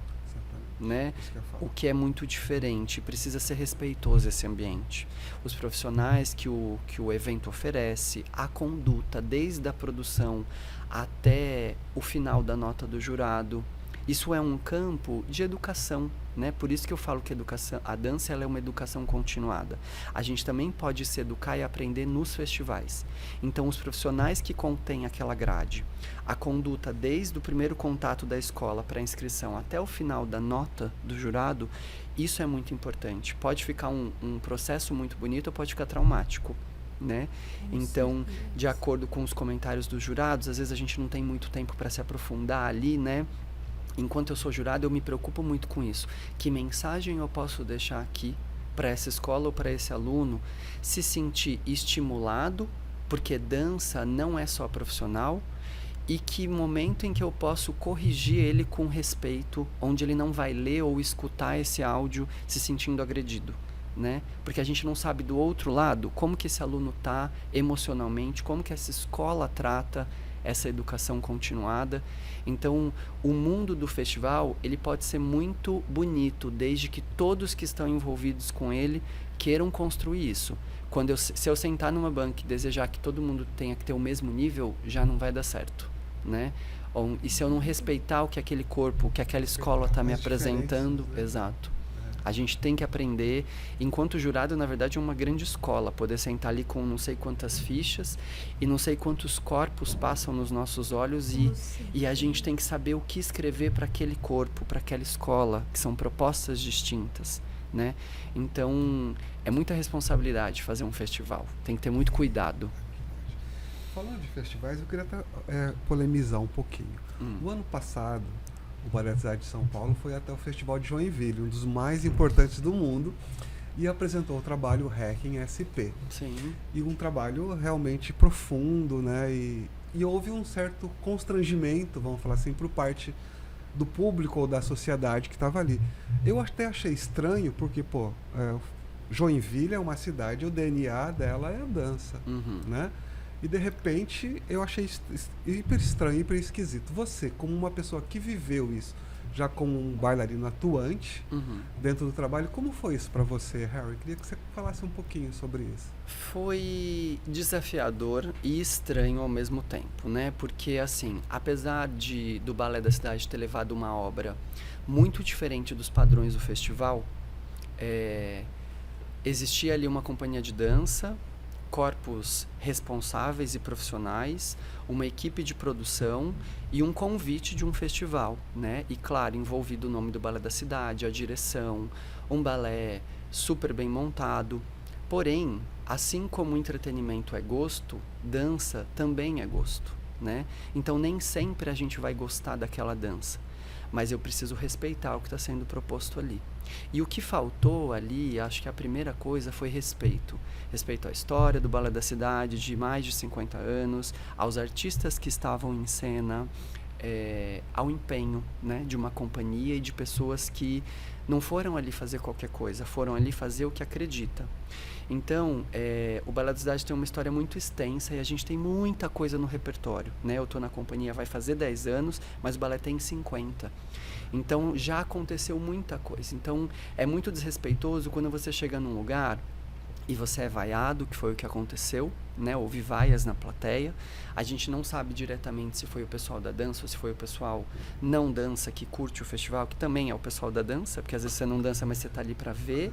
né? Isso que eu falo. O que é muito diferente, precisa ser respeitoso esse ambiente. Os profissionais que o evento oferece, a conduta desde a produção até o final da nota do jurado, isso é um campo de educação, né? Por isso que eu falo que a dança ela é uma educação continuada. A gente também pode se educar e aprender nos festivais. Então, os profissionais que contêm aquela grade, a conduta desde o primeiro contato da escola para a inscrição até o final da nota do jurado, isso é muito importante. Pode ficar um processo muito bonito ou pode ficar traumático, né? Então, de acordo com os comentários dos jurados, às vezes a gente não tem muito tempo para se aprofundar ali, né? Enquanto eu sou jurado, eu me preocupo muito com isso. Que mensagem eu posso deixar aqui para essa escola ou para esse aluno se sentir estimulado, porque dança não é só profissional, e que momento em que eu posso corrigir ele com respeito, onde ele não vai ler ou escutar esse áudio se sentindo agredido, né? Porque a gente não sabe do outro lado como que esse aluno está emocionalmente, como que essa escola trata essa educação continuada. Então, o mundo do festival, ele pode ser muito bonito, desde que todos que estão envolvidos com ele queiram construir isso. Se eu sentar numa banca e desejar que todo mundo tenha que ter o mesmo nível, já não vai dar certo, né? E se eu não respeitar o que aquele corpo, o que aquela escola está me apresentando, exato. A gente tem que aprender, enquanto jurado, na verdade, é uma grande escola, poder sentar ali com não sei quantas fichas e não sei quantos corpos passam nos nossos olhos e a gente tem que saber o que escrever para aquele corpo, para aquela escola, que são propostas distintas, né? Então, é muita responsabilidade fazer um festival, tem que ter muito cuidado. Falando de festivais, eu queria polemizar um pouquinho. No ano passado, o Balé da Cidade de São Paulo foi até o Festival de Joinville, um dos mais importantes do mundo, e apresentou o trabalho Hacking SP. Sim. E um trabalho realmente profundo, né? E houve um certo constrangimento, vamos falar assim, por parte do público ou da sociedade que estava ali. Eu até achei estranho, porque, Joinville é uma cidade, o DNA dela é a dança, né? E de repente eu achei hiper estranho, hiper esquisito. Você, como uma pessoa que viveu isso, já como um bailarino atuante dentro do trabalho, como foi isso para você, Harry? Queria que você falasse um pouquinho sobre isso. Foi desafiador e estranho ao mesmo tempo, né? Porque, assim, apesar do Balé da Cidade ter levado uma obra muito diferente dos padrões do festival, existia ali uma companhia de dança, corpos responsáveis e profissionais, uma equipe de produção e um convite de um festival, né? E claro, envolvido o nome do Balé da Cidade, a direção, um balé super bem montado. Porém, assim como o entretenimento é gosto, dança também é gosto, né? Então nem sempre a gente vai gostar daquela dança, mas eu preciso respeitar o que está sendo proposto ali. E o que faltou ali, acho que a primeira coisa foi respeito. Respeito à história do Balé da Cidade, de mais de 50 anos, aos artistas que estavam em cena, ao empenho, né, de uma companhia e de pessoas que não foram ali fazer qualquer coisa, foram ali fazer o que acredita. Então, o Balé da Cidade tem uma história muito extensa e a gente tem muita coisa no repertório, né? Eu estou na companhia vai fazer 10 anos, mas o balé tem 50. Então, já aconteceu muita coisa. Então, é muito desrespeitoso quando você chega num lugar e você é vaiado, que foi o que aconteceu, né? Houve vaias na plateia. A gente não sabe diretamente se foi o pessoal da dança ou se foi o pessoal não dança que curte o festival, que também é o pessoal da dança, porque às vezes você não dança, mas você tá ali para ver.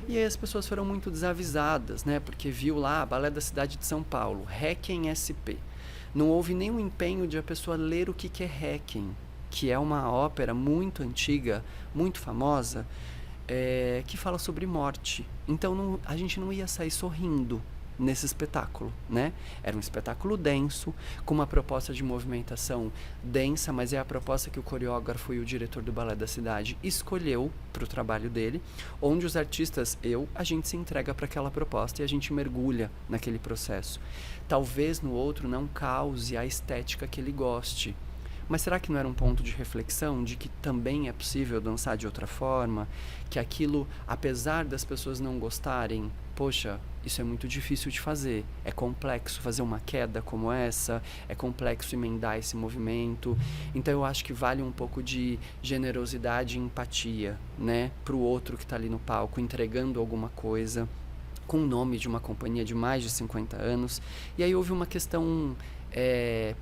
E aí as pessoas foram muito desavisadas, né? Porque viu lá, Balé da Cidade de São Paulo, Hacking SP. Não houve nenhum empenho de a pessoa ler o que é Hacking, que é uma ópera muito antiga, muito famosa, que fala sobre morte. Então a gente não ia sair sorrindo nesse espetáculo, né? Era um espetáculo denso, com uma proposta de movimentação densa, mas é a proposta que o coreógrafo e o diretor do Balé da Cidade escolheu para o trabalho dele, onde os artistas, a gente se entrega para aquela proposta e a gente mergulha naquele processo. Talvez no outro não cause a estética que ele goste, mas será que não era um ponto de reflexão de que também é possível dançar de outra forma? Que aquilo, apesar das pessoas não gostarem, poxa, isso é muito difícil de fazer, é complexo fazer uma queda como essa, é complexo emendar esse movimento. Então eu acho que vale um pouco de generosidade e empatia, né, pro outro que está ali no palco, entregando alguma coisa, com o nome de uma companhia de mais de 50 anos. E aí houve uma questão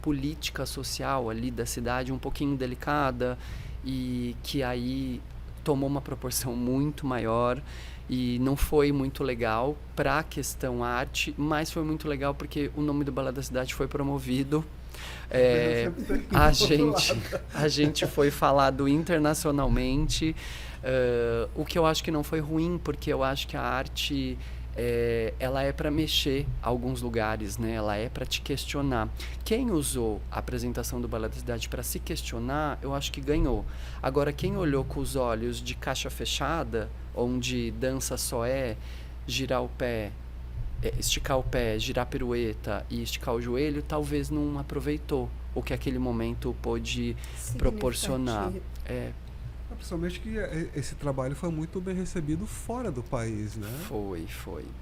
política, social ali da cidade um pouquinho delicada, e que aí tomou uma proporção muito maior, e não foi muito legal para a questão arte, mas foi muito legal porque o nome do Balé da Cidade foi promovido. A gente foi falado internacionalmente, o que eu acho que não foi ruim, porque eu acho que a arte ela é para mexer alguns lugares, né? Ela é para te questionar. Quem usou a apresentação do Balé da Cidade para se questionar, eu acho que ganhou. Agora, quem olhou com os olhos de caixa fechada, onde dança só é girar o pé, esticar o pé, girar a pirueta e esticar o joelho, talvez não aproveitou o que aquele momento pôde proporcionar. Principalmente que esse trabalho foi muito bem recebido fora do país, né? Foi.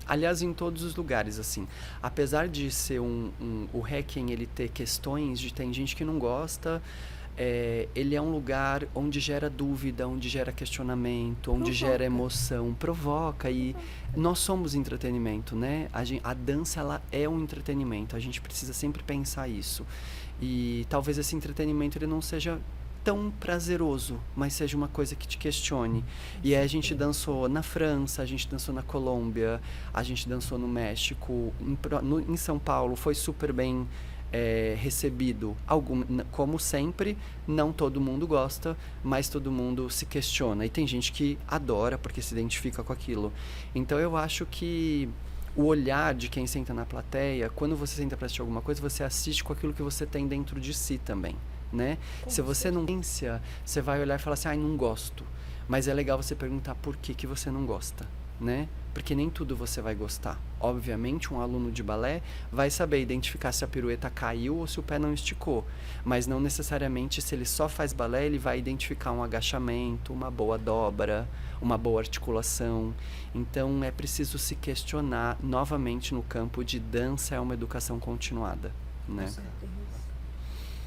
Aliás, em todos os lugares, assim. Apesar de ser o Requiem, ele ter questões de tem gente que não gosta, ele é um lugar onde gera dúvida, onde gera questionamento, onde gera emoção, provoca, e nós somos entretenimento, né? A dança, ela é um entretenimento, a gente precisa sempre pensar isso. E talvez esse entretenimento ele não seja tão prazeroso, mas seja uma coisa que te questione. E aí a gente dançou na França, a gente dançou na Colômbia, a gente dançou no México, em São Paulo, foi super bem recebido. Como sempre, não todo mundo gosta, mas todo mundo se questiona. E tem gente que adora porque se identifica com aquilo. Então eu acho que o olhar de quem senta na plateia, quando você senta para assistir alguma coisa, você assiste com aquilo que você tem dentro de si também, né? Se você não pensa, você vai olhar e falar assim, não gosto. Mas é legal você perguntar por que você não gosta, né? Porque nem tudo você vai gostar. Obviamente, um aluno de balé vai saber identificar se a pirueta caiu ou se o pé não esticou. Mas não necessariamente, se ele só faz balé, ele vai identificar um agachamento, uma boa dobra, uma boa articulação. Então, é preciso se questionar novamente no campo de dança, é uma educação continuada, né?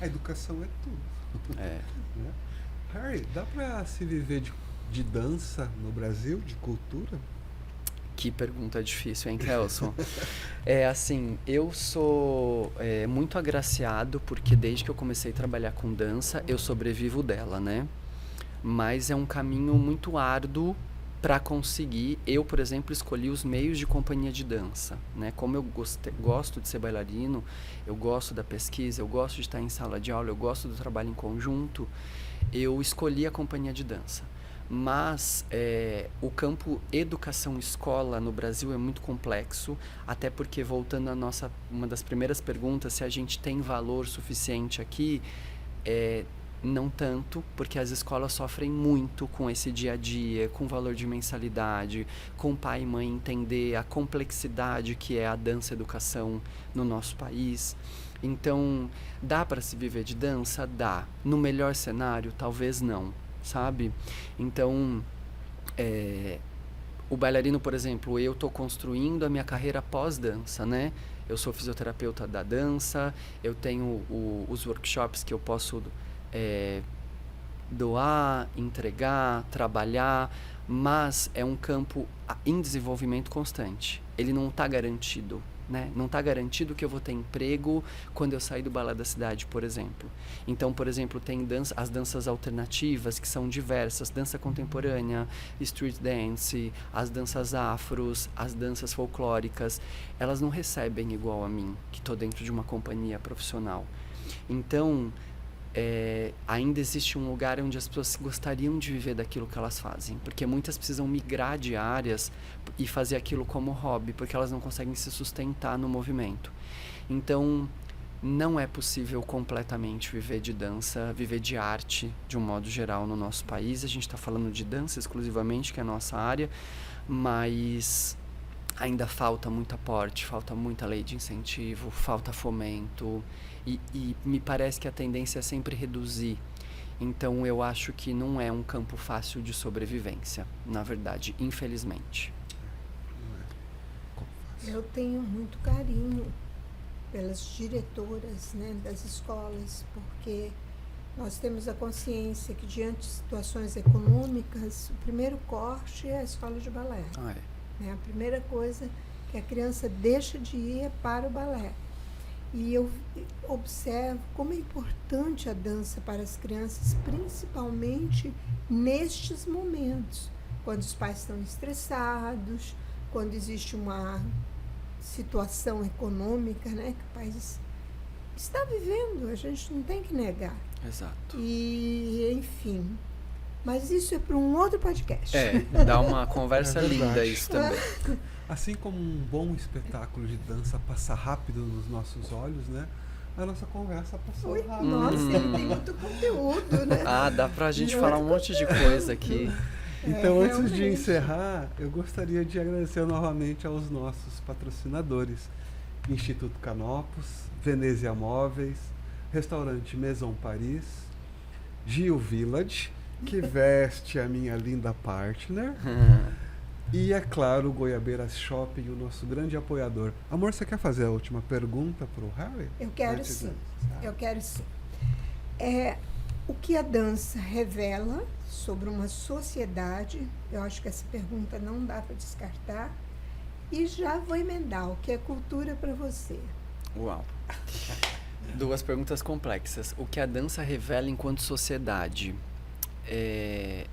A educação é tudo. Harry, dá para se viver de dança no Brasil, de cultura? Que pergunta difícil, hein, Kelson? Assim, eu sou muito agraciado porque desde que eu comecei a trabalhar com dança, eu sobrevivo dela, né? Mas é um caminho muito árduo para conseguir. Eu, por exemplo, escolhi os meios de companhia de dança, né? Como eu gosto de ser bailarino, eu gosto da pesquisa, eu gosto de estar em sala de aula, eu gosto do trabalho em conjunto, eu escolhi a companhia de dança. Mas o campo educação-escola no Brasil é muito complexo, até porque, voltando à uma das primeiras perguntas, se a gente tem valor suficiente aqui, não tanto, porque as escolas sofrem muito com esse dia a dia, com o valor de mensalidade, com pai e mãe entender a complexidade que é a dança-educação no nosso país. Então, dá para se viver de dança? Dá. No melhor cenário, talvez não, sabe? Então, o bailarino, por exemplo, eu estou construindo a minha carreira pós-dança, né? Eu sou fisioterapeuta da dança, eu tenho os workshops que eu posso doar, entregar, trabalhar, mas é um campo em desenvolvimento constante. Ele não está garantido, né? Não está garantido que eu vou ter emprego quando eu sair do Balé da Cidade, por exemplo. Então, por exemplo, tem as danças alternativas, que são diversas, dança contemporânea, street dance, as danças afros, as danças folclóricas, elas não recebem igual a mim, que estou dentro de uma companhia profissional. Então, ainda existe um lugar onde as pessoas gostariam de viver daquilo que elas fazem, porque muitas precisam migrar de áreas e fazer aquilo como hobby, porque elas não conseguem se sustentar no movimento. Então, não é possível completamente viver de dança, viver de arte de um modo geral no nosso país. A gente está falando de dança exclusivamente, que é a nossa área, mas ainda falta muito aporte, falta muita lei de incentivo, falta fomento. E me parece que a tendência é sempre reduzir. Então eu acho que não é um campo fácil de sobrevivência, na verdade, infelizmente. Eu tenho muito carinho pelas diretoras, né, das escolas, porque nós temos a consciência que, diante de situações econômicas, o primeiro corte é a escola de balé. Né? A primeira coisa que a criança deixa de ir é para o balé. E eu observo como é importante a dança para as crianças, principalmente nestes momentos, quando os pais estão estressados, quando existe uma situação econômica, né, que o país está vivendo, a gente não tem que negar. Exato. E, enfim, mas isso é para um outro podcast. Dá uma conversa linda isso também. Assim como um bom espetáculo de dança passa rápido nos nossos olhos, né? A nossa conversa passou rápido. Nossa, ele tem muito conteúdo, né? Dá pra gente falar um monte de coisa aqui. Então, antes de encerrar, eu gostaria de agradecer novamente aos nossos patrocinadores: Instituto Canopus, Venezia Móveis, Restaurante Maison Paris, Gil Village, que veste a minha linda partner, e, é claro, Goiabeiras Shopping, o nosso grande apoiador. Amor, você quer fazer a última pergunta para o Harry? Eu quero sim. Eu quero sim. O que a dança revela sobre uma sociedade? Eu acho que essa pergunta não dá para descartar. E já vou emendar: o que é cultura para você? Uau! 2 perguntas complexas. O que a dança revela enquanto sociedade?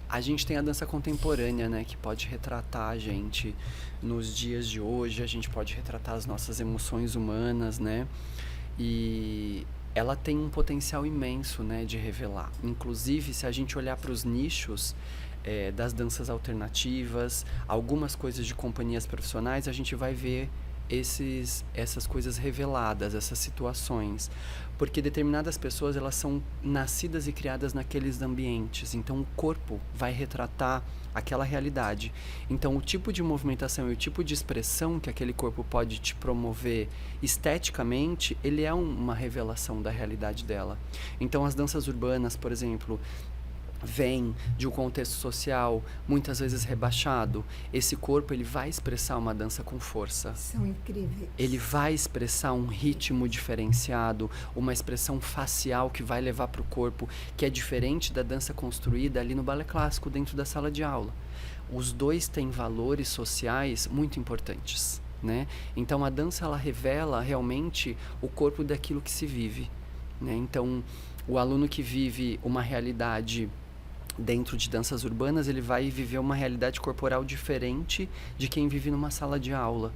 A gente tem a dança contemporânea, né, que pode retratar a gente nos dias de hoje, a gente pode retratar as nossas emoções humanas, né, e ela tem um potencial imenso, né, de revelar. Inclusive, se a gente olhar para os nichos das danças alternativas, algumas coisas de companhias profissionais, a gente vai ver essas coisas reveladas, essas situações, porque determinadas pessoas, elas são nascidas e criadas naqueles ambientes, então o corpo vai retratar aquela realidade. Então o tipo de movimentação e o tipo de expressão que aquele corpo pode te promover esteticamente, ele é uma revelação da realidade dela. Então as danças urbanas, por exemplo, vem de um contexto social muitas vezes rebaixado. Esse corpo, ele vai expressar uma dança com força. São incríveis. Ele vai expressar um ritmo diferenciado, uma expressão facial que vai levar para o corpo, que é diferente da dança construída ali no balé clássico, dentro da sala de aula. Os dois têm valores sociais muito importantes, né? Então a dança, ela revela realmente o corpo daquilo que se vive, né? Então o aluno que vive uma realidade dentro de danças urbanas, ele vai viver uma realidade corporal diferente de quem vive numa sala de aula.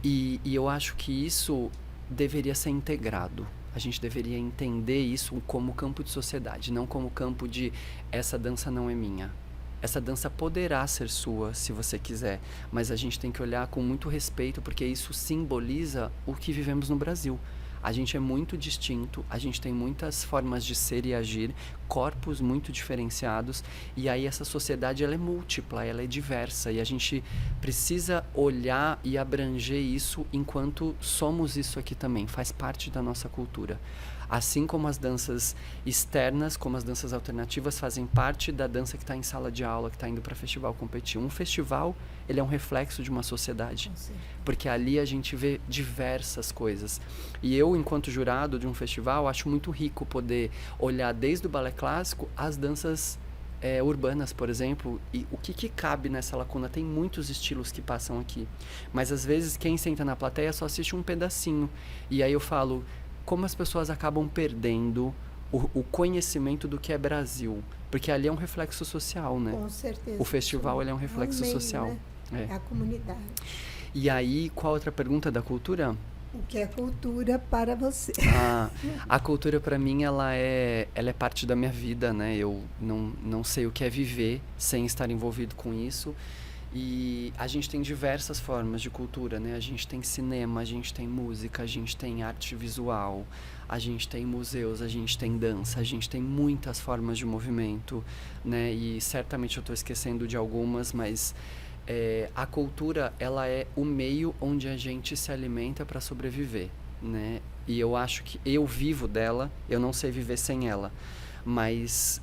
E eu acho que isso deveria ser integrado. A gente deveria entender isso como campo de sociedade, não como campo de essa dança não é minha. Essa dança poderá ser sua, se você quiser, mas a gente tem que olhar com muito respeito, porque isso simboliza o que vivemos no Brasil. A gente é muito distinto, a gente tem muitas formas de ser e agir, corpos muito diferenciados, e aí essa sociedade, ela é múltipla, ela é diversa, e a gente precisa olhar e abranger isso enquanto somos isso aqui também, faz parte da nossa cultura. Assim como as danças externas, como as danças alternativas, fazem parte da dança que está em sala de aula, que está indo para festival competir. Um festival, ele é um reflexo de uma sociedade, porque ali a gente vê diversas coisas. E eu, enquanto jurado de um festival, acho muito rico poder olhar desde o balé clássico as danças urbanas, por exemplo, e o que cabe nessa lacuna. Tem muitos estilos que passam aqui, mas às vezes quem senta na plateia só assiste um pedacinho, e aí eu falo, como as pessoas acabam perdendo o conhecimento do que é Brasil, porque ali é um reflexo social, né? Com certeza. O festival, ele é um reflexo meio, social. Né? É a comunidade. E aí, qual outra pergunta da cultura? O que é cultura para você? A cultura, para mim, ela é parte da minha vida, né? Eu não sei o que é viver sem estar envolvido com isso. E a gente tem diversas formas de cultura, né? A gente tem cinema, a gente tem música, a gente tem arte visual, a gente tem museus, a gente tem dança, a gente tem muitas formas de movimento, né? E certamente eu estou esquecendo de algumas, mas a cultura, ela é o meio onde a gente se alimenta para sobreviver, né? E eu acho que eu vivo dela, eu não sei viver sem ela. Mas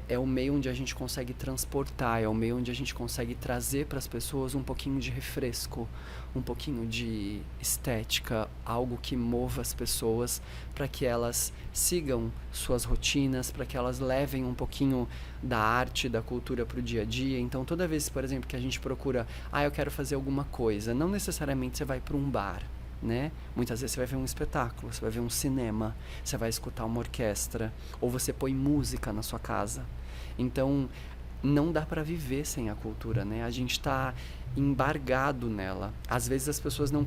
é o meio onde a gente consegue transportar, é o meio onde a gente consegue trazer para as pessoas um pouquinho de refresco, um pouquinho de estética, algo que mova as pessoas para que elas sigam suas rotinas, para que elas levem um pouquinho da arte, da cultura para o dia a dia. Então, toda vez, por exemplo, que a gente procura, eu quero fazer alguma coisa, não necessariamente você vai para um bar, né? Muitas vezes você vai ver um espetáculo, você vai ver um cinema, você vai escutar uma orquestra, ou você põe música na sua casa. Então, não dá para viver sem a cultura, né? A gente está embargado nela. Às vezes as pessoas não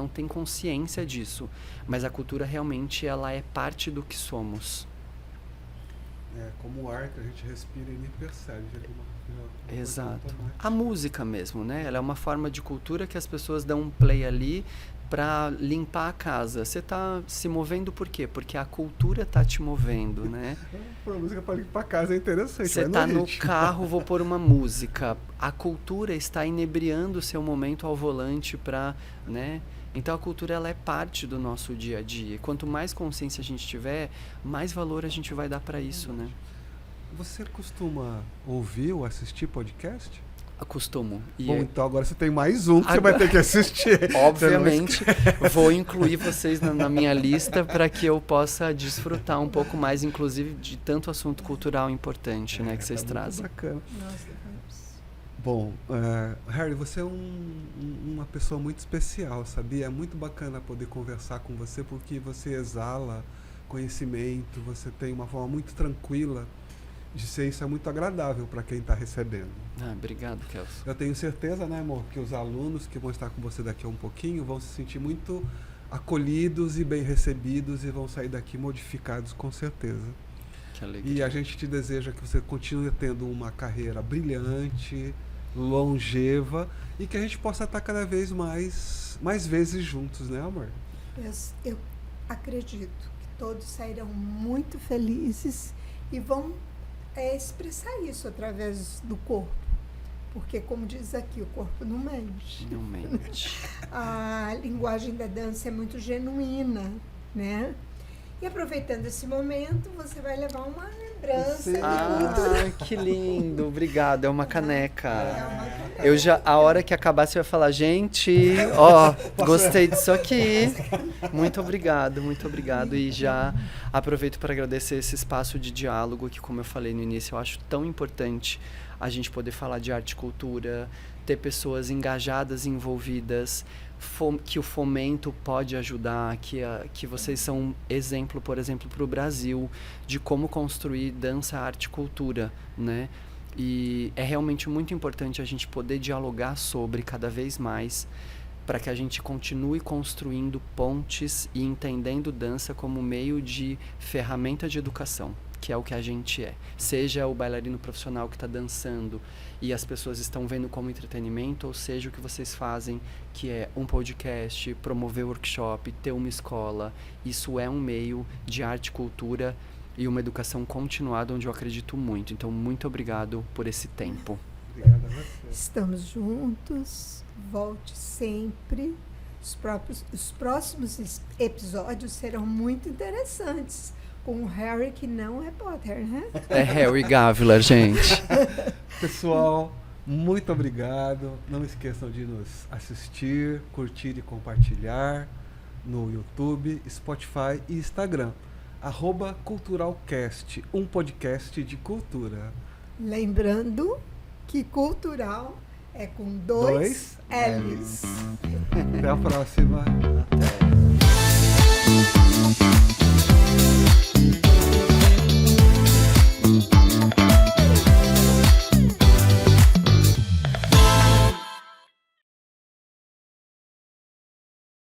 têm consciência disso, mas a cultura realmente ela é parte do que somos. É como o ar que a gente respira e nem percebe. Exato. A música mesmo, né? Ela é uma forma de cultura que as pessoas dão um play ali para limpar a casa. Você está se movendo por quê? Porque a cultura está te movendo, né? A música para limpar a casa é interessante. Você está no carro, vou pôr uma música. A cultura está inebriando o seu momento ao volante para, né? Então a cultura ela é parte do nosso dia a dia. Quanto mais consciência a gente tiver, mais valor a gente vai dar para isso, né? Você costuma ouvir ou assistir podcast? Acostumo. Bom, então agora você tem mais um que você vai ter que assistir. Obviamente, vou incluir vocês na minha lista para que eu possa desfrutar um pouco mais, inclusive, de tanto assunto cultural importante, né, que vocês trazem. Bacana. Nossa, bom, Harry, você é uma pessoa muito especial, sabia? É muito bacana poder conversar com você porque você exala conhecimento, você tem uma forma muito tranquila de ser, isso é muito agradável para quem está recebendo. Obrigado, Kelso. Eu tenho certeza, né, amor, que os alunos que vão estar com você daqui a um pouquinho vão se sentir muito acolhidos e bem recebidos e vão sair daqui modificados, com certeza. Que alegria. E a gente te deseja que você continue tendo uma carreira brilhante, longeva e que a gente possa estar cada vez mais vezes juntos, né, amor? eu acredito que todos sairão muito felizes e vão expressar isso através do corpo. Porque, como diz aqui, o corpo não mente. Não mente. A linguagem da dança é muito genuína, né? E aproveitando esse momento, você vai levar uma lembrança. Que lindo. Obrigado. É uma caneca. É uma caneca. A hora que acabar, você vai falar, gente, gostei disso aqui. Muito obrigado, muito obrigado. E já aproveito para agradecer esse espaço de diálogo que, como eu falei no início, eu acho tão importante a gente poder falar de arte e cultura, ter pessoas engajadas e envolvidas, que o fomento pode ajudar, que vocês são um exemplo, por exemplo, para o Brasil, de como construir dança, arte e cultura, né? E é realmente muito importante a gente poder dialogar sobre cada vez mais, para que a gente continue construindo pontes e entendendo dança como meio de ferramenta de educação, que é o que a gente é. Seja o bailarino profissional que está dançando e as pessoas estão vendo como entretenimento, ou seja o que vocês fazem, que é um podcast, promover workshop, ter uma escola. Isso é um meio de arte e cultura e uma educação continuada onde eu acredito muito. Então, muito obrigado por esse tempo. Obrigado a você. Estamos juntos, volte sempre. Os próximos episódios serão muito interessantes. Com o Harry, que não é Potter, né? É Harry Gavler, gente. Pessoal, muito obrigado. Não esqueçam de nos assistir, curtir e compartilhar no YouTube, Spotify e Instagram. @culturalcast, um podcast de cultura. Lembrando que cultural é com dois L's. Até a próxima. Até.